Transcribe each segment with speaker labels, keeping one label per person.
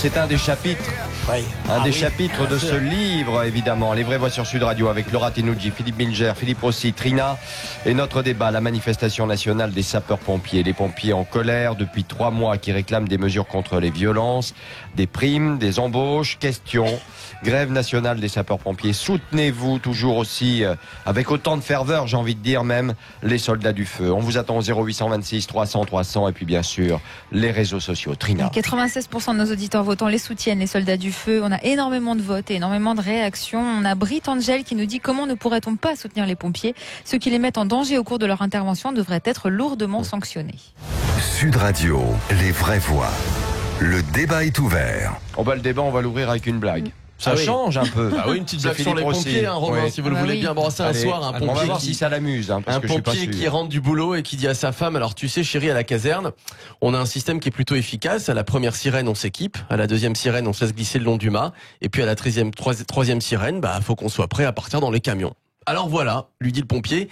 Speaker 1: C'est un des chapitres.
Speaker 2: Oui.
Speaker 1: Un des chapitres de ce livre, évidemment. Les vraies voix sur Sud Radio avec Laura Tenouji, Philippe Bilger, Philippe Rossi, Trina. Et notre débat, la manifestation nationale des sapeurs-pompiers. Les pompiers en colère depuis 3 mois qui réclament des mesures contre les violences, des primes, des embauches. Question. Grève nationale des sapeurs-pompiers. Soutenez-vous toujours aussi, avec autant de ferveur, j'ai envie de dire même, les soldats du feu. On vous attend au 0826 300 300 et puis bien sûr, les réseaux sociaux. Trina.
Speaker 3: 96% de nos auditeurs votants les soutiennent, les soldats du feu. On a énormément de votes et énormément de réactions. On a Brit Angel qui nous dit comment ne pourrait-on pas soutenir les pompiers? Ceux qui les mettent en danger au cours de leur intervention devraient être lourdement sanctionnés.
Speaker 4: Sud Radio, les vraies voix. Le débat est ouvert.
Speaker 1: Le débat, on va l'ouvrir avec une blague. Ça change un peu.
Speaker 5: Ah oui, une petite blague sur les pompiers, hein, Romain, si vous le voulez bien. Bon, c'est un soir, un pompier.
Speaker 1: On va voir si ça l'amuse, parce
Speaker 5: un
Speaker 1: que je suis pas
Speaker 5: pompier
Speaker 1: sûr.
Speaker 5: qui rentre du boulot et qui dit à sa femme, alors tu sais, chérie, à la caserne, on a un système qui est plutôt efficace. À la première sirène, on s'équipe. À la deuxième sirène, on se laisse glisser le long du mât. Et puis à la troisième sirène, faut qu'on soit prêt à partir dans les camions. Alors voilà, lui dit le pompier,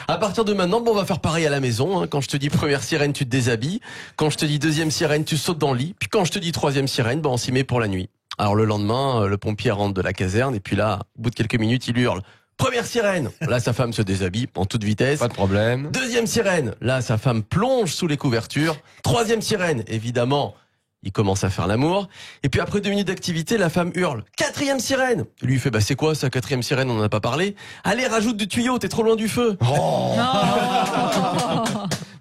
Speaker 5: à partir de maintenant, on va faire pareil à la maison. Hein. Quand je te dis première sirène, tu te déshabilles. Quand je te dis deuxième sirène, tu sautes dans le lit. Puis quand je te dis troisième sirène, on s'y met pour la nuit. Alors le lendemain, le pompier rentre de la caserne et puis là, au bout de quelques minutes, il hurle « Première sirène !» Là, sa femme se déshabille en toute vitesse.
Speaker 1: Pas de problème.
Speaker 5: Deuxième sirène. Là, sa femme plonge sous les couvertures. Troisième sirène. Évidemment, il commence à faire l'amour. Et puis après 2 minutes d'activité, la femme hurle « Quatrième sirène !» Lui, il fait « c'est quoi ça, quatrième sirène, on n'en a pas parlé. Allez, rajoute du tuyau, t'es trop loin du feu. »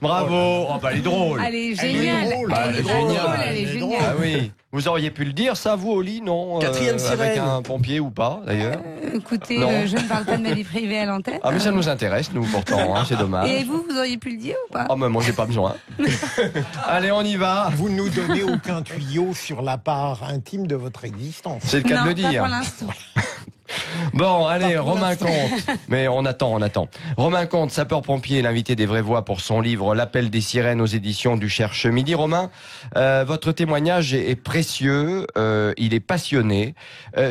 Speaker 1: Bravo. Elle est drôle.
Speaker 6: Elle est géniale.
Speaker 1: Elle est géniale.
Speaker 6: Elle est géniale.
Speaker 1: Ah oui. Vous auriez pu le dire, ça, vous, au lit, non?
Speaker 5: Quatrième sirène.
Speaker 1: Avec un pompier ou pas, d'ailleurs?
Speaker 6: Écoutez,
Speaker 1: Non.
Speaker 6: je ne parle pas de ma vie privée à l'antenne.
Speaker 1: Ah, mais ça nous intéresse, nous, pourtant, c'est dommage.
Speaker 6: Et vous auriez pu le dire ou pas?
Speaker 1: Ah, mais moi, j'ai pas besoin. Allez, on y va.
Speaker 2: Vous ne nous donnez aucun tuyau sur la part intime de votre existence.
Speaker 1: C'est le cas de le
Speaker 6: Non, pas
Speaker 1: dire.
Speaker 6: pour l'instant.
Speaker 1: Bon, allez, Romain Comte. Mais on attend. Romain Comte, sapeur-pompier, l'invité des vraies voix pour son livre L'appel des sirènes aux éditions du Cherche Midi. Romain, votre témoignage est précieux, il est passionné.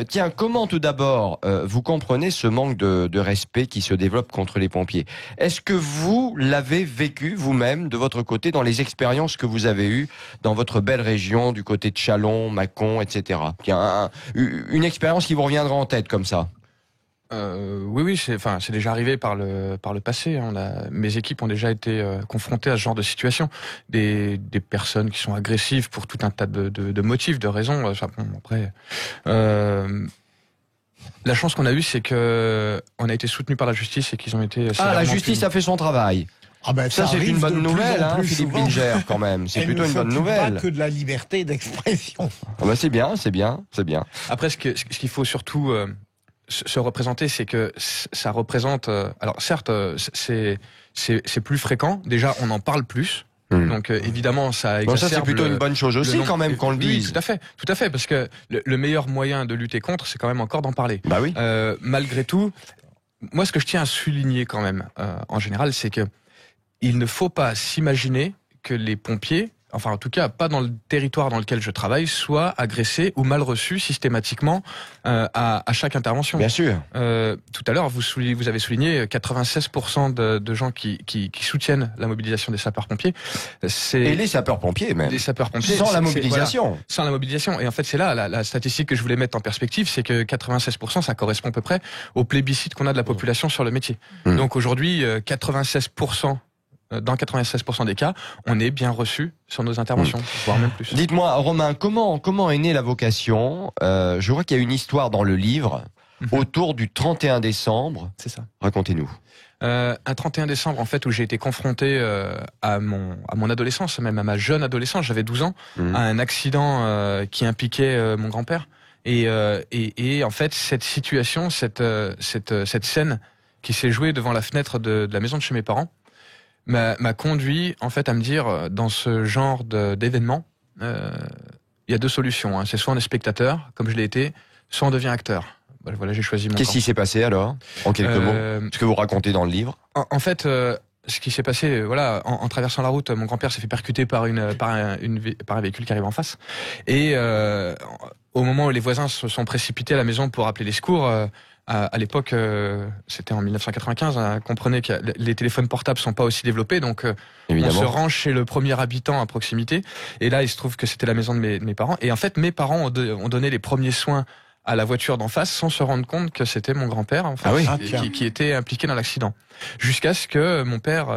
Speaker 1: Tiens, comment tout d'abord vous comprenez ce manque de respect qui se développe contre les pompiers? Est-ce que vous l'avez vécu vous-même de votre côté dans les expériences que vous avez eues dans votre belle région du côté de Châlons, Mâcon, etc. Tiens, une expérience qui vous reviendra en tête comme ça?
Speaker 7: Oui, c'est déjà arrivé par le passé. Hein. Mes équipes ont déjà été confrontées à ce genre de situation. Des personnes qui sont agressives pour tout un tas de motifs, de raisons. Après, la chance qu'on a eue, c'est que on a été soutenu par la justice et qu'ils ont été.
Speaker 1: Ah, la justice a fait son travail.
Speaker 2: Ah ben,
Speaker 1: Ça, c'est une bonne nouvelle, Philippe Bilger, quand même. C'est plutôt une bonne nouvelle.
Speaker 2: Pas que de la liberté d'expression.
Speaker 1: Ah ben, c'est bien.
Speaker 7: Après, ce qu'il faut surtout se représenter, c'est que ça représente. Alors certes, c'est plus fréquent. Déjà, on en parle plus. Donc évidemment, ça exacerbe.
Speaker 1: Bon, ça c'est plutôt une bonne chose aussi, quand même, qu'on le dise.
Speaker 7: Oui, tout à fait, parce que le meilleur moyen de lutter contre, c'est quand même encore d'en parler.
Speaker 1: Bah oui.
Speaker 7: Malgré tout, moi, ce que je tiens à souligner quand même, en général, c'est que il ne faut pas s'imaginer que les pompiers, enfin en tout cas pas dans le territoire dans lequel je travaille, soient agressés ou mal reçus systématiquement à chaque intervention.
Speaker 1: Bien sûr.
Speaker 7: Tout à l'heure, vous avez souligné 96% de gens qui soutiennent la mobilisation des sapeurs-pompiers.
Speaker 1: Et les sapeurs-pompiers même.
Speaker 7: Des sapeurs-pompiers.
Speaker 1: Sans la mobilisation.
Speaker 7: Voilà, sans la mobilisation. Et en fait, c'est là la statistique que je voulais mettre en perspective, c'est que 96%, ça correspond à peu près au plébiscite qu'on a de la population sur le métier. Donc aujourd'hui, 96%. Dans 96% des cas, on est bien reçu sur nos interventions, voire même plus.
Speaker 1: Dites-moi, Romain, comment est née la vocation? Je vois qu'il y a une histoire dans le livre autour du 31 décembre.
Speaker 7: C'est ça.
Speaker 1: Racontez-nous.
Speaker 7: Un 31 décembre, en fait, où j'ai été confronté à mon adolescence, même à ma jeune adolescence, j'avais 12 ans, à un accident qui impliquait mon grand-père. Et en fait, cette situation, cette scène qui s'est jouée devant la fenêtre de la maison de chez mes parents, m'a conduit en fait à me dire, dans ce genre d'événement, il y a 2 solutions. Hein. C'est soit on est spectateur, comme je l'ai été, soit on devient acteur. Voilà, j'ai choisi mon camp.
Speaker 1: Qu'est-ce qui s'est passé alors, en quelques mots? Ce que vous racontez dans le livre.
Speaker 7: En fait, ce qui s'est passé, voilà, en traversant la route, mon grand-père s'est fait percuter par un véhicule qui arrive en face. Et au moment où les voisins se sont précipités à la maison pour appeler les secours, à l'époque, c'était en 1995, comprenez que les téléphones portables sont pas aussi développés, donc on se rend chez le premier habitant à proximité. Et là, il se trouve que c'était la maison de mes parents. Et en fait, mes parents ont donné les premiers soins à la voiture d'en face sans se rendre compte que c'était mon grand-père en fait, qui était impliqué dans l'accident. Jusqu'à ce que mon père,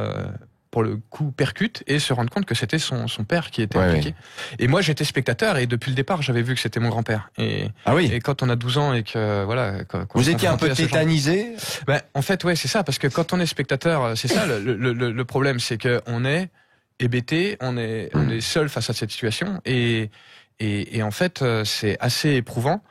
Speaker 7: pour le coup, percute et se rende compte que c'était son père qui était impliqué. Et moi, j'étais spectateur et depuis le départ, j'avais vu que c'était mon grand-père. Et quand on a 12 ans et que voilà, quand
Speaker 1: vous étiez un peu tétanisé.
Speaker 7: En fait, ouais, c'est ça, parce que quand on est spectateur, c'est ça le problème, c'est que on est hébété, on est seul face à cette situation et en fait, c'est assez éprouvant.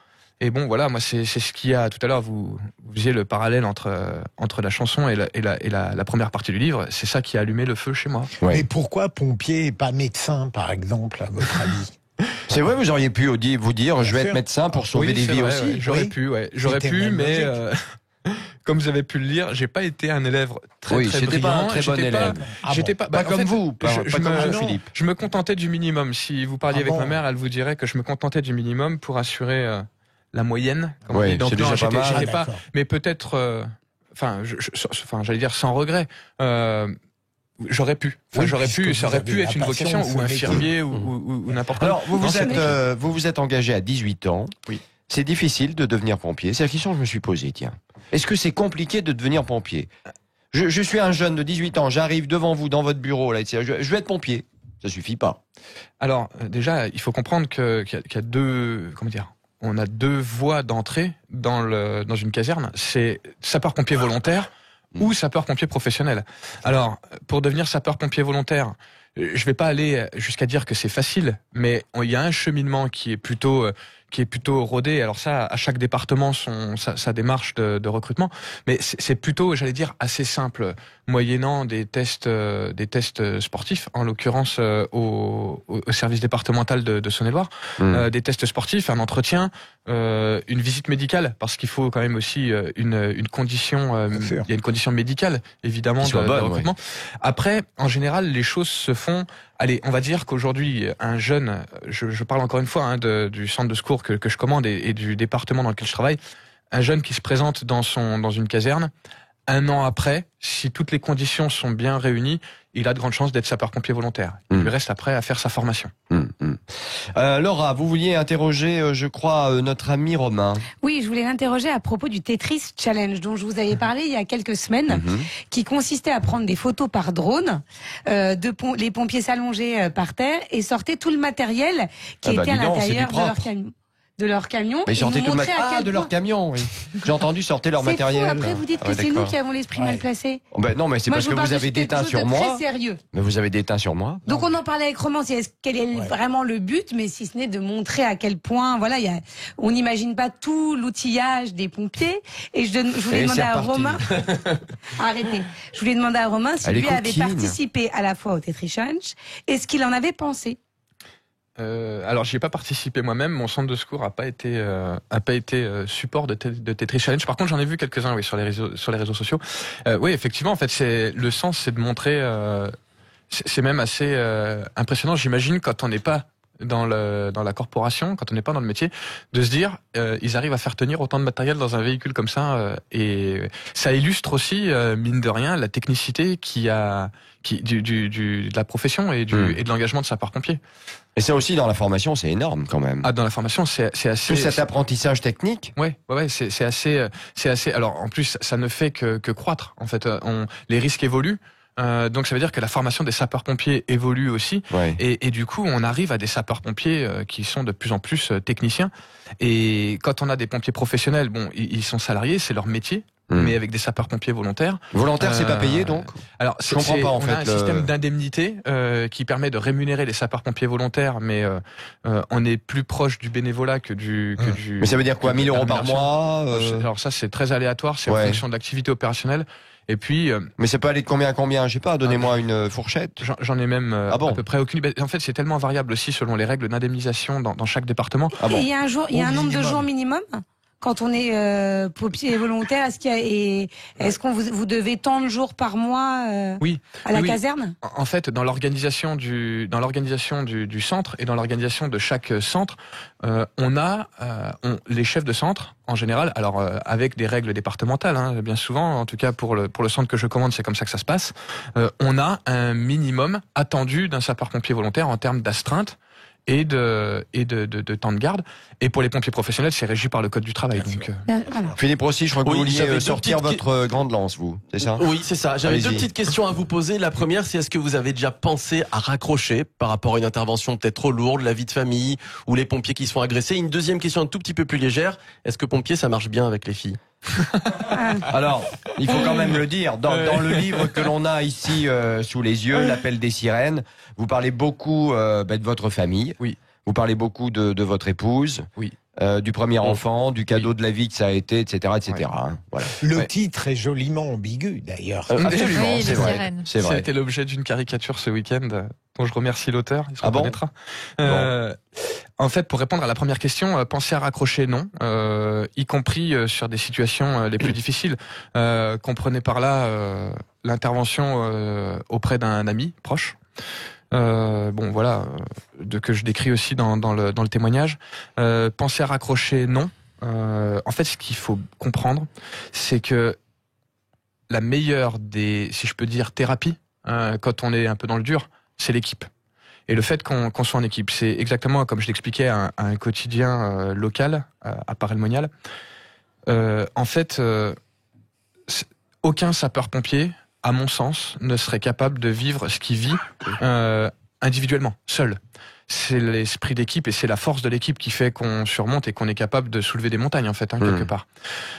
Speaker 7: Et bon, voilà, moi, c'est ce qu'il y a tout à l'heure. Vous faisiez le parallèle entre la chanson et la première partie du livre. C'est ça qui a allumé le feu chez moi.
Speaker 2: Mais pourquoi pompier et pas médecin, par exemple, à votre avis?
Speaker 1: C'est vrai, vous auriez pu vous dire, je vais être médecin pour sauver des vies aussi.
Speaker 7: Ouais, j'aurais pu, mais comme vous avez pu le lire, j'ai pas été un élève très
Speaker 1: j'étais
Speaker 7: brillant.
Speaker 1: pas un très bon élève.
Speaker 7: J'étais pas
Speaker 1: comme vous, pas comme Philippe.
Speaker 7: Je me contentais du minimum. Si vous parliez avec ma mère, elle vous dirait que je me contentais du minimum pour assurer la moyenne.
Speaker 1: Donc c'est déjà pas mal.
Speaker 7: Pas, mais peut-être, j'allais dire sans regret. J'aurais pu. Ça aurait pu être une vocation ou infirmier ou n'importe quoi.
Speaker 1: Alors vous vous êtes engagé à 18 ans.
Speaker 7: Oui.
Speaker 1: C'est difficile de devenir pompier. C'est la question que je me suis posée, tiens. Est-ce que c'est compliqué de devenir pompier? Je suis un jeune de 18 ans, j'arrive devant vous dans votre bureau, là, je vais être pompier. Ça suffit pas.
Speaker 7: Alors, déjà, il faut comprendre qu'il y a deux, on a deux voies d'entrée dans une caserne. C'est sapeur-pompier volontaire ou sapeur-pompier professionnel. Alors, pour devenir sapeur-pompier volontaire, je vais pas aller jusqu'à dire que c'est facile, mais il y a un cheminement qui est plutôt rodé. Alors ça, à chaque département sa démarche de recrutement, mais c'est plutôt, j'allais dire, assez simple, moyennant des tests sportifs, en l'occurrence au service départemental de Saône-et-Loire, des tests sportifs, un entretien, une visite médicale, parce qu'il faut quand même aussi une condition, il y a une condition médicale évidemment de recrutement. Ouais. Après, en général, les choses se font. Allez, on va dire qu'aujourd'hui, un jeune, je parle encore une fois du centre de secours que je commande et du département dans lequel je travaille, un jeune qui se présente dans une caserne, un an après, si toutes les conditions sont bien réunies, il a de grandes chances d'être sapeur-pompier volontaire. Il lui reste après à faire sa formation.
Speaker 1: Laura, vous vouliez interroger, je crois, notre ami Romain.
Speaker 6: Oui, je voulais l'interroger à propos du Tetris Challenge dont je vous avais parlé il y a quelques semaines, qui consistait à prendre des photos par drone, les pompiers s'allongeaient par terre et sortaient tout le matériel qui était à l'intérieur de leur camion.
Speaker 1: Mais sortez tout de leur camion, oui. J'ai entendu sortir leur matériel.
Speaker 6: Fou, après vous dites que c'est nous qui avons l'esprit mal placé.
Speaker 1: Non, mais c'est parce que vous avez des teints sur moi.
Speaker 6: Très sérieux.
Speaker 1: Mais vous avez des teints sur moi.
Speaker 6: Donc on en parlait avec Romain, quel est vraiment le but, mais si ce n'est de montrer à quel point, voilà, on n'imagine pas tout l'outillage des pompiers. Et je voulais demander à Romain, arrêtez. Je voulais demander à Romain si lui avait participé à la fois au Tetris Challenge et ce qu'il en avait pensé.
Speaker 7: Alors j'y ai pas participé moi-même, mon centre de secours a pas été support de Tetris Challenge. Par contre, j'en ai vu quelques-uns sur les réseaux sociaux. Oui, effectivement, en fait, c'est de montrer c'est même assez impressionnant, j'imagine, quand on n'est pas dans la corporation, quand on n'est pas dans le métier, de se dire ils arrivent à faire tenir autant de matériel dans un véhicule comme ça, et ça illustre aussi mine de rien la technicité de la profession et de l'engagement de sapeur-pompier.
Speaker 1: Et ça aussi dans la formation, c'est énorme quand même.
Speaker 7: Ah, dans la formation, c'est assez.
Speaker 1: Tout cet apprentissage technique.
Speaker 7: Ouais, c'est assez. Alors en plus, ça ne fait que croître. En fait, les risques évoluent. Donc ça veut dire que la formation des sapeurs-pompiers évolue aussi, et du coup on arrive à des sapeurs-pompiers qui sont de plus en plus techniciens. Et quand on a des pompiers professionnels, bon, ils sont salariés, c'est leur métier. Mais avec des sapeurs-pompiers volontaires.
Speaker 1: Volontaires, c'est pas payé donc?
Speaker 7: Alors, je comprends pas en fait. On a un système d'indemnité qui permet de rémunérer les sapeurs-pompiers volontaires, mais on est plus proche du bénévolat que du.
Speaker 1: Mais ça veut dire quoi, 1 000 € par mois?
Speaker 7: Alors ça, c'est très aléatoire, c'est en fonction de l'activité opérationnelle. Et puis.
Speaker 1: Mais ça peut aller de combien à combien? Je sais pas. Donnez-moi une fourchette.
Speaker 7: J'en ai même à peu près aucune. En fait, c'est tellement variable aussi selon les règles d'indemnisation dans chaque département.
Speaker 6: Et il y a un nombre de jours minimum quand on est pompier volontaire, est-ce qu'on vous devez tant de jours par mois
Speaker 7: oui,
Speaker 6: à la
Speaker 7: oui.
Speaker 6: caserne?
Speaker 7: En fait, dans l'organisation du centre et dans l'organisation de chaque centre, on a les chefs de centre en général, alors avec des règles départementales, hein, bien souvent, en tout cas pour le centre que je commande, c'est comme ça que ça se passe. On a un minimum attendu d'un sapeur-pompier volontaire en termes d'astreinte et de temps de garde. Et pour les pompiers professionnels, c'est régi par le code du travail. Donc,
Speaker 1: Philippe Rossi, je crois que vous vouliez
Speaker 5: j'avais
Speaker 1: sortir votre grande lance, vous, c'est ça?
Speaker 5: Oui, c'est ça. J'avais
Speaker 1: Allez-y.
Speaker 5: 2 petites questions à vous poser. La première, c'est est-ce que vous avez déjà pensé à raccrocher par rapport à une intervention peut-être trop lourde, la vie de famille, ou les pompiers qui sont agressés? Une deuxième question un tout petit peu plus légère. Est-ce que pompier, ça marche bien avec les filles?
Speaker 1: Alors, il faut quand même le dire, dans le livre que l'on a ici sous les yeux, L'appel des sirènes, vous parlez beaucoup de votre famille.
Speaker 7: Oui.
Speaker 1: Vous parlez beaucoup de votre épouse.
Speaker 7: Oui.
Speaker 1: Du premier enfant, du cadeau de la vie que ça a été, etc., etc.
Speaker 7: Ouais.
Speaker 1: Hein, voilà.
Speaker 2: Le titre est joliment ambigu, d'ailleurs.
Speaker 1: Absolument,
Speaker 3: Oui,
Speaker 1: c'est
Speaker 3: les
Speaker 1: vrai.
Speaker 3: sirènes.
Speaker 1: C'est
Speaker 7: ça a
Speaker 1: vrai.
Speaker 7: été l'objet d'une caricature ce week-end dont je remercie l'auteur, il se
Speaker 1: Ah bon
Speaker 7: reconnaîtra. En fait, pour répondre à la première question, penser à raccrocher, non, y compris sur des situations les plus difficiles. Comprenez par là l'intervention auprès d'un ami proche. Bon, voilà, que je décris aussi dans le témoignage. Penser à raccrocher, non. En fait, ce qu'il faut comprendre, c'est que la meilleure des, si je peux dire, thérapies, quand on est un peu dans le dur, c'est l'équipe. Et le fait qu'on soit en équipe, c'est exactement comme je l'expliquais à un quotidien local à Paray-le-Monial. En fait, aucun sapeur-pompier, à mon sens, ne serait capable de vivre ce qu'il vit individuellement, seul. C'est l'esprit d'équipe et c'est la force de l'équipe qui fait qu'on surmonte et qu'on est capable de soulever des montagnes, en fait, quelque part.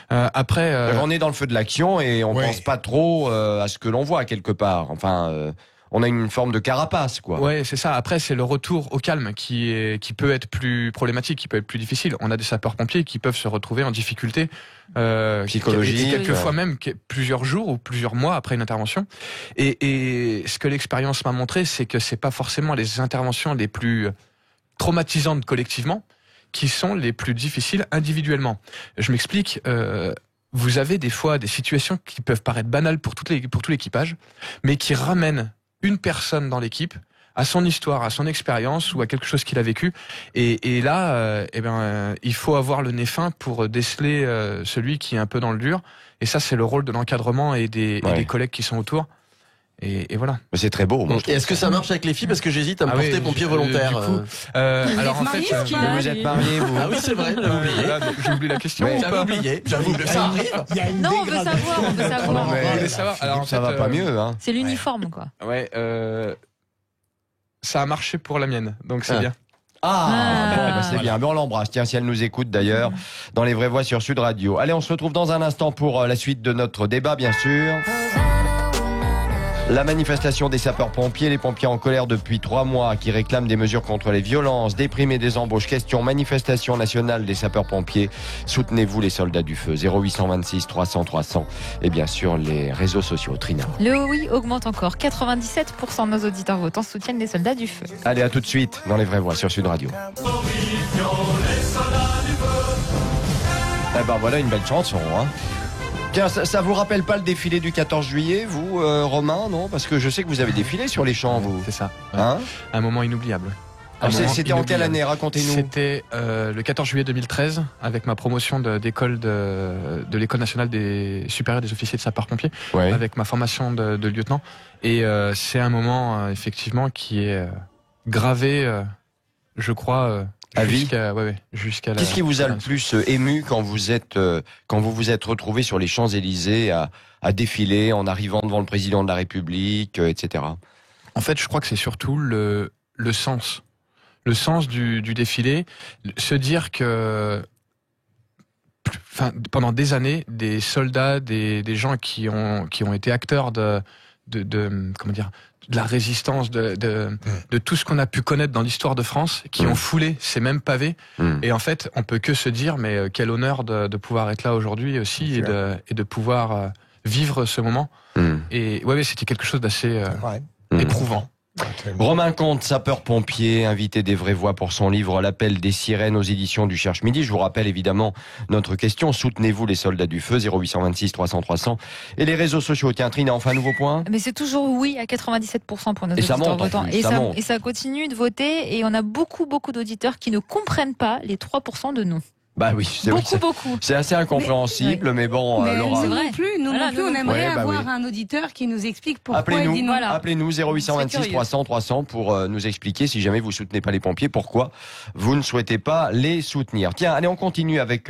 Speaker 7: Après,
Speaker 1: on est dans le feu de l'action et on pense pas trop à ce que l'on voit quelque part. Enfin, on a une forme de carapace, quoi.
Speaker 7: Ouais, c'est ça. Après, c'est le retour au calme qui peut être plus problématique, qui peut être plus difficile. On a des sapeurs-pompiers qui peuvent se retrouver en difficulté
Speaker 1: psychologique,
Speaker 7: quelquefois même plusieurs jours ou plusieurs mois après une intervention. Et ce que l'expérience m'a montré, c'est que c'est pas forcément les interventions les plus traumatisantes collectivement qui sont les plus difficiles individuellement. Je m'explique. Vous avez des fois des situations qui peuvent paraître banales pour tout l'équipage, mais qui ramènent une personne dans l'équipe à son histoire, à son expérience ou à quelque chose qu'il a vécu. Et là, il faut avoir le nez fin pour déceler celui qui est un peu dans le dur. Et ça, c'est le rôle de l'encadrement et des collègues qui sont autour. Et voilà.
Speaker 1: C'est très beau. Moi,
Speaker 5: et est-ce que ça marche avec les filles? Parce que j'hésite à me porter pompier volontaire.
Speaker 7: Du coup, alors en fait,
Speaker 1: vous êtes mariés, vous.
Speaker 5: Ah oui, c'est vrai. J'avais oublié.
Speaker 7: J'ai oublié la question.
Speaker 1: Ouais.
Speaker 5: J'avais oublié. J'avoue que ça arrive.
Speaker 2: Il y a une
Speaker 3: Non, on veut savoir, on veut savoir.
Speaker 1: Non, mais
Speaker 7: Vous voulez savoir? Alors, en
Speaker 1: ça
Speaker 7: fait,
Speaker 1: va pas mieux, hein.
Speaker 3: C'est l'uniforme, quoi.
Speaker 7: Ouais, ça a marché pour la mienne, donc c'est
Speaker 5: Ah.
Speaker 7: bien.
Speaker 1: C'est bien. Mais on l'embrasse. Tiens, si elle nous écoute d'ailleurs, dans les vraies voix sur Sud Radio. Allez, on se retrouve dans un instant pour la suite de notre débat, bien sûr. La manifestation des sapeurs-pompiers, les pompiers en colère depuis 3 mois qui réclament des mesures contre les violences, déprimer des embauches. Question, manifestation nationale des sapeurs-pompiers. Soutenez-vous les soldats du feu. 0826 300 300. Et bien sûr, les réseaux sociaux. Trina.
Speaker 3: Le oui augmente encore. 97% de nos auditeurs votants soutiennent les soldats du feu.
Speaker 1: Allez, à tout de suite dans les vraies voix sur Sud Radio. Eh ben voilà une belle chanson, hein. Tiens, ça vous rappelle pas le défilé du 14 juillet, vous, Romain, non? Parce que je sais que vous avez défilé sur les champs, vous.
Speaker 7: C'est ça.
Speaker 1: Hein?
Speaker 7: Un moment inoubliable.
Speaker 1: Alors, c'était en quelle année? Racontez-nous.
Speaker 7: C'était le 14 juillet 2013, avec ma promotion d'école de l'École nationale des supérieurs des officiers de sapeurs-pompiers,
Speaker 1: Ouais.
Speaker 7: avec ma formation de lieutenant. Et c'est un moment, effectivement, qui est gravé, je crois...
Speaker 1: À vie.
Speaker 7: Jusqu'à la...
Speaker 1: Qu'est-ce qui vous a le plus ému quand vous vous êtes retrouvé sur les Champs-Élysées à défiler en arrivant devant le président de la République, etc.
Speaker 7: En fait, je crois que c'est surtout le sens. Le sens du défilé. Se dire que pendant des années, des soldats, des gens qui ont été acteurs de comment dire, de la résistance, de tout ce qu'on a pu connaître dans l'histoire de France, qui ont foulé ces mêmes pavés. Et en fait, on peut que se dire, mais quel honneur de pouvoir être là aujourd'hui aussi et de pouvoir vivre ce moment. Et ouais, c'était quelque chose d'assez éprouvant.
Speaker 1: Romain Comte, sapeur-pompier, invité des vraies voix pour son livre L'appel des sirènes aux éditions du Cherche Midi. Je vous rappelle évidemment notre question. Soutenez-vous les soldats du feu, 0826 300 300. Et les réseaux sociaux. Tiens, Trine, enfin un nouveau point.
Speaker 3: Mais c'est toujours oui à 97% pour nos
Speaker 1: Et ça
Speaker 3: auditeurs
Speaker 1: monte, en
Speaker 3: votants.
Speaker 1: plus,
Speaker 3: Et
Speaker 1: ça monte.
Speaker 3: et ça continue de voter. Et on a beaucoup d'auditeurs qui ne comprennent pas les 3% de non.
Speaker 1: Bah oui, c'est vrai.
Speaker 3: Beaucoup.
Speaker 1: C'est assez incompréhensible, mais bon,
Speaker 6: Mais
Speaker 1: Laura.
Speaker 6: nous
Speaker 3: vrai.
Speaker 6: non plus,
Speaker 3: Voilà,
Speaker 6: on aimerait
Speaker 1: Ouais, bah
Speaker 6: avoir
Speaker 1: oui.
Speaker 6: un auditeur qui nous explique pourquoi
Speaker 1: Appelez-nous,
Speaker 6: il dit non.
Speaker 3: Voilà.
Speaker 1: appelez-nous 0826 300 300 pour nous expliquer si jamais vous soutenez pas les pompiers, pourquoi vous ne souhaitez pas les soutenir. Tiens, allez, on continue avec.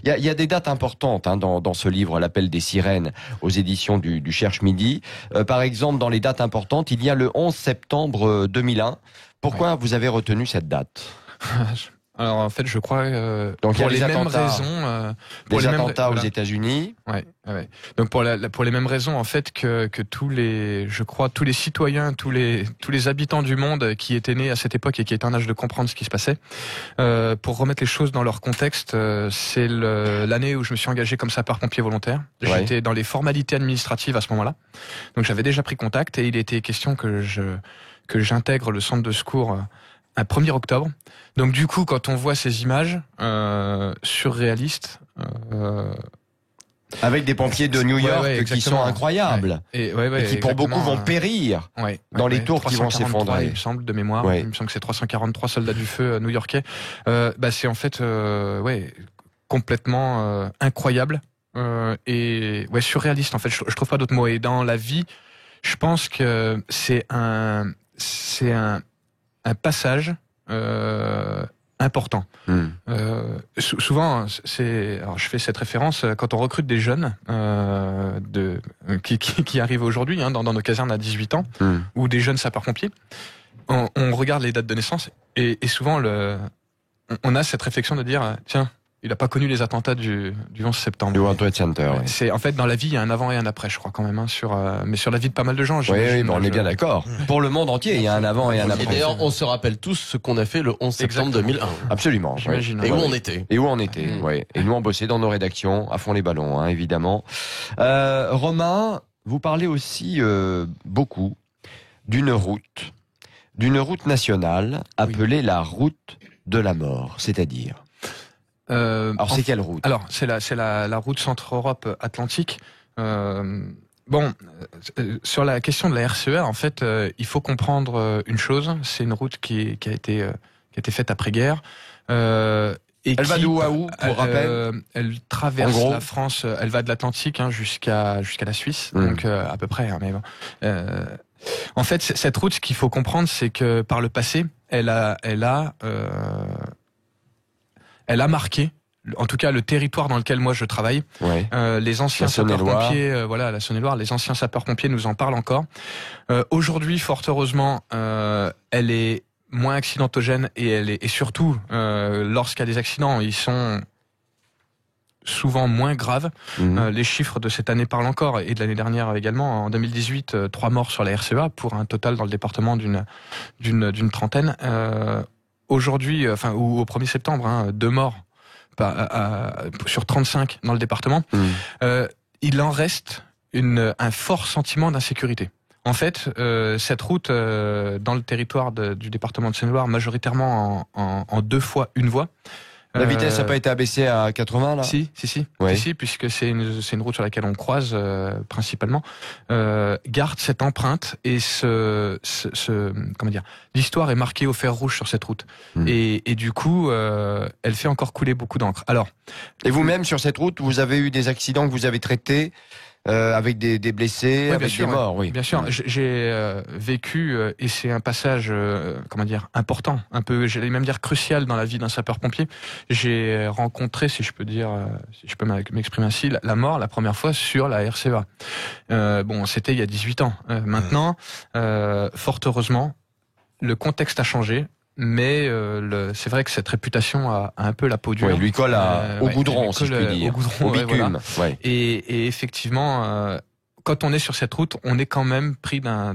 Speaker 1: Il y a des dates importantes dans ce livre, L'appel des sirènes aux éditions du Cherche Midi. Par exemple, dans les dates importantes, il y a le 11 septembre 2001. Pourquoi vous avez retenu cette date?
Speaker 7: Alors en fait, je crois
Speaker 1: Donc, il y a
Speaker 7: pour les
Speaker 1: les
Speaker 7: mêmes
Speaker 1: attentats.
Speaker 7: raisons.
Speaker 1: Les attentats aux États-Unis.
Speaker 7: Ouais. Donc pour les mêmes raisons en fait que tous les citoyens, tous les habitants du monde qui étaient nés à cette époque et qui étaient en âge de comprendre ce qui se passait, pour remettre les choses dans leur contexte, c'est l'année où je me suis engagé comme sapeur-pompier volontaire.
Speaker 1: Ouais.
Speaker 7: J'étais dans les formalités administratives à ce moment-là, donc j'avais déjà pris contact et il était question que j'intègre le centre de secours un 1er octobre. Donc du coup, quand on voit ces images surréalistes.
Speaker 1: Avec des pompiers de New York qui sont incroyables.
Speaker 7: Ouais.
Speaker 1: Et qui pour beaucoup vont périr dans les tours qui vont
Speaker 7: 343,
Speaker 1: s'effondrer.
Speaker 7: il me semble, de mémoire.
Speaker 1: Ouais.
Speaker 7: Il me semble que c'est 343 soldats du feu new-yorkais. C'est en fait complètement incroyable et surréaliste en fait. Je trouve pas d'autres mots. Et dans la vie, je pense que c'est un passage important. Souvent, alors je fais cette référence quand on recrute des jeunes qui arrivent aujourd'hui dans nos casernes à 18 ans ou des jeunes sapeurs-pompiers. On regarde les dates de naissance et souvent on a cette réflexion de dire tiens, il n'a pas connu les attentats du 11 septembre.
Speaker 1: Du World Trade Center. Ouais.
Speaker 7: C'est en fait dans la vie il y a un avant et un après, je crois quand même mais sur la vie de pas mal de gens.
Speaker 1: Oui, on est bien d'accord. Pour le monde entier, il y a un avant et un après.
Speaker 5: Et d'ailleurs, on se rappelle tous ce qu'on a fait le 11 septembre 2001.
Speaker 1: Absolument.
Speaker 7: J'imagine.
Speaker 5: Et où on était.
Speaker 1: Et où on était, oui. Et nous, on bossait dans nos rédactions, à fond les ballons, évidemment. Romain, vous parlez aussi beaucoup d'une route nationale appelée la route de la mort, c'est-à-dire. Alors c'est quelle route?
Speaker 7: Alors c'est la route Centre-Europe Atlantique. Sur la question de la RCEA, en fait, il faut comprendre une chose. C'est une route qui a été faite après-guerre. Elle
Speaker 1: va d'où à où, pour rappel?
Speaker 7: Elle traverse la France. Elle va de l'Atlantique jusqu'à la Suisse, donc à peu près. Mais bon. En fait, cette route, ce qu'il faut comprendre, c'est que par le passé, elle a marqué, en tout cas le territoire dans lequel moi je travaille. Ouais. Les anciens sapeurs-pompiers, la Saône-et-Loire, les anciens sapeurs-pompiers nous en parlent encore. Aujourd'hui, fort heureusement, elle est moins accidentogène et surtout, lorsqu'il y a des accidents, ils sont souvent moins graves. Les chiffres de cette année parlent encore et de l'année dernière également. En 2018, 3 morts sur la RCEA pour un total dans le département d'une trentaine. Aujourd'hui, ou au 1er septembre, 2 morts sur 35 dans le département. Il en reste un fort sentiment d'insécurité. En fait, cette route dans le territoire du département de Seine-et-Loire, majoritairement en 2 fois 1 voie.
Speaker 1: La vitesse n'a pas été abaissée à 80 là?
Speaker 7: Si, puisque c'est une route sur laquelle on croise principalement. Garde cette empreinte et l'histoire est marquée au fer rouge sur cette route. Et du coup, elle fait encore couler beaucoup d'encre. Alors,
Speaker 1: et vous-même sur cette route, vous avez eu des accidents que vous avez traités? Avec des blessés, avec des morts, oui.
Speaker 7: Bien sûr, j'ai vécu et c'est un passage, important, un peu, j'allais même dire crucial dans la vie d'un sapeur-pompier. J'ai rencontré, si je peux m'exprimer ainsi, la mort la première fois sur la RCEA. C'était il y a 18 ans. Maintenant, fort heureusement, le contexte a changé. Mais c'est vrai que cette réputation a un peu la peau dure.
Speaker 1: Oui, lui colle au goudron, si je puis dire. Au bitume.
Speaker 7: Voilà. Et effectivement, quand on est sur cette route, on est quand même pris d'un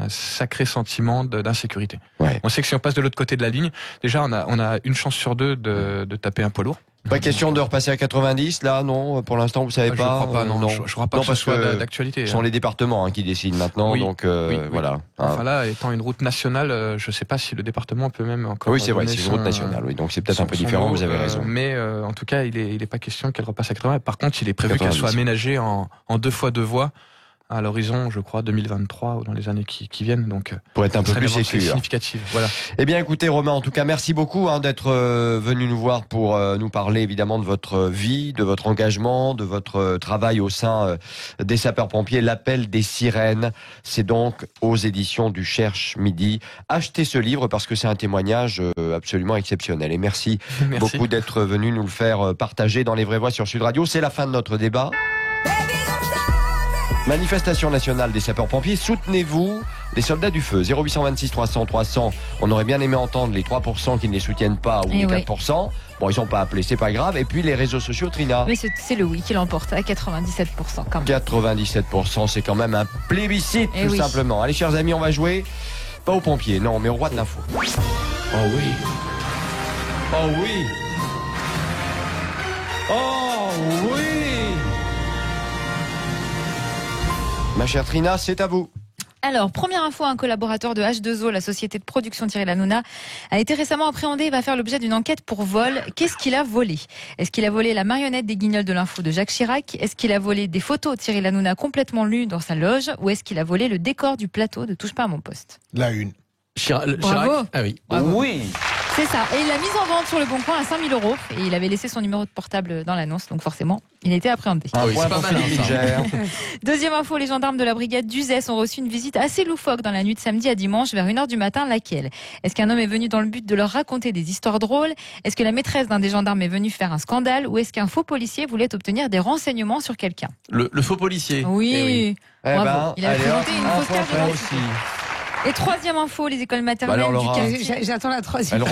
Speaker 7: sacré sentiment d'insécurité. Ouais. On sait que si on passe de l'autre côté de la ligne, déjà on a une chance sur 2 de taper un poids lourd.
Speaker 1: Pas question de repasser à 90, là, non. Pour l'instant, vous savez
Speaker 7: Je
Speaker 1: pas.
Speaker 7: crois pas, non. Je crois pas que ce
Speaker 1: parce
Speaker 7: soit
Speaker 1: que
Speaker 7: d'actualité.
Speaker 1: Ce sont les départements qui décident maintenant,
Speaker 7: Oui,
Speaker 1: donc
Speaker 7: oui.
Speaker 1: voilà.
Speaker 7: Enfin là, étant une route nationale, je sais pas si le département peut même encore.
Speaker 1: Oui, c'est vrai,
Speaker 7: donner
Speaker 1: c'est une route nationale, oui. Donc c'est peut-être un peu différent, vous avez raison.
Speaker 7: Mais en tout cas, il est pas question qu'elle repasse à 80. Par contre, il est prévu qu'elle
Speaker 1: 90.
Speaker 7: soit aménagée en 2 fois 2 voies à l'horizon, je crois, 2023 ou dans les années qui viennent. Donc
Speaker 1: pour être un peu plus
Speaker 7: sécure,
Speaker 1: sécure.
Speaker 7: significative. Voilà.
Speaker 1: Eh bien, écoutez, Romain, en tout cas, merci beaucoup d'être venu nous voir pour nous parler évidemment de votre vie, de votre engagement, de votre travail au sein des sapeurs-pompiers. L'appel des sirènes, c'est donc aux éditions du Cherche Midi. Achetez ce livre parce que c'est un témoignage absolument exceptionnel. Et merci. Beaucoup d'être venu nous le faire partager dans Les Vraies Voix sur Sud Radio. C'est la fin de notre débat. Manifestation nationale des sapeurs-pompiers, soutenez-vous les soldats du feu. 0826 300 300. On aurait bien aimé entendre les 3% qui ne les soutiennent pas ou les 4%. Bon, ils sont pas appelés, c'est pas grave. Et puis les réseaux sociaux, Trina.
Speaker 3: Mais c'est le oui qui l'emporte à 97% quand même.
Speaker 1: 97%, c'est quand même un plébiscite, tout simplement. Allez, chers amis, on va jouer. Pas aux pompiers, non, mais au roi de l'info.
Speaker 5: Oh oui.
Speaker 1: Oh oui. Oh oui. Ma chère Trina, c'est à vous.
Speaker 3: Alors, première info, un collaborateur de H2O, la société de production Thierry Lanouna, a été récemment appréhendé et va faire l'objet d'une enquête pour vol. Qu'est-ce qu'il a volé? Est-ce qu'il a volé la marionnette des Guignols de l'info de Jacques Chirac? Est-ce qu'il a volé des photos de Thierry Lanouna complètement nues dans sa loge? Ou est-ce qu'il a volé le décor du plateau de Touche pas à mon poste?
Speaker 2: La une.
Speaker 5: Chirac. Ah oui.
Speaker 3: Bravo.
Speaker 1: Oui.
Speaker 3: C'est ça. Et il l'a mise en vente sur le Bon Coin à 5 000 €. Et il avait laissé son numéro de portable dans l'annonce. Donc forcément, il a été appréhendé.
Speaker 1: Ah oui, c'est pas mal, ça.
Speaker 3: Deuxième info, les gendarmes de la brigade d'Uzès ont reçu une visite assez loufoque dans la nuit de samedi à dimanche vers 1h du matin. Laquelle? Est-ce qu'un homme est venu dans le but de leur raconter des histoires drôles? Est-ce que la maîtresse d'un des gendarmes est venue faire un scandale? Ou est-ce qu'un faux policier voulait obtenir des renseignements sur quelqu'un?
Speaker 5: Le faux policier.
Speaker 3: Oui. Bravo. Il a présenté une fausse carte d'identité.
Speaker 1: aussi.
Speaker 3: Et troisième info, les écoles maternelles
Speaker 1: alors,
Speaker 3: du quartier.
Speaker 6: J'attends la troisième.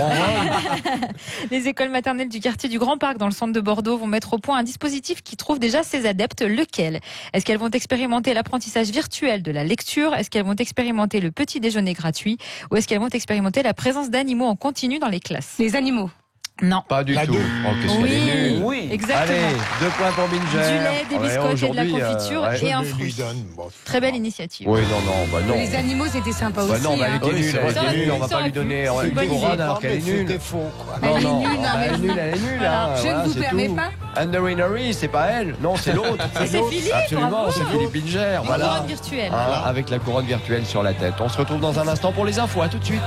Speaker 3: Les écoles maternelles du quartier du Grand Parc dans le centre de Bordeaux vont mettre au point un dispositif qui trouve déjà ses adeptes. Lequel? Est-ce qu'elles vont expérimenter l'apprentissage virtuel de la lecture? Est-ce qu'elles vont expérimenter le petit déjeuner gratuit? Ou est-ce qu'elles vont expérimenter la présence d'animaux en continu dans les classes?
Speaker 6: Les animaux.
Speaker 3: Non.
Speaker 1: Pas du tout. Oh, qu'est-ce qu'elle est nulle.
Speaker 2: Oui.
Speaker 3: Exactement.
Speaker 1: Allez, 2 points pour Binger.
Speaker 3: Du lait, des biscottes et de la confiture et un
Speaker 2: Je lui
Speaker 3: fruit.
Speaker 2: donne, bon.
Speaker 3: Très belle initiative.
Speaker 1: Oui, non.
Speaker 6: Les animaux, c'était sympa
Speaker 1: Bah
Speaker 6: aussi.
Speaker 1: non, bah, elle
Speaker 6: hein.
Speaker 1: était nulle,
Speaker 5: c'est
Speaker 1: elle
Speaker 5: vrai.
Speaker 1: était nulle, on va pas lui donner
Speaker 3: C'est une bonne
Speaker 1: une couronne
Speaker 3: idée.
Speaker 1: alors qu'elle est nulle.
Speaker 2: C'était faux, quoi.
Speaker 6: Elle est nulle, non,
Speaker 1: elle est
Speaker 6: mais-
Speaker 1: nulle, elle est nulle.
Speaker 6: Voilà.
Speaker 1: hein,
Speaker 6: Je
Speaker 1: voilà,
Speaker 6: ne vous
Speaker 1: c'est
Speaker 6: permets
Speaker 1: tout.
Speaker 6: pas.
Speaker 1: And the Winery, c'est pas elle, non, c'est l'autre.
Speaker 3: C'est Philippe,
Speaker 1: Absolument,
Speaker 3: bravo.
Speaker 1: c'est Philippe Binger, voilà.
Speaker 3: Couronne virtuelle.
Speaker 1: Hein, avec la couronne virtuelle sur la tête. On se retrouve dans un instant pour les infos, à tout de suite.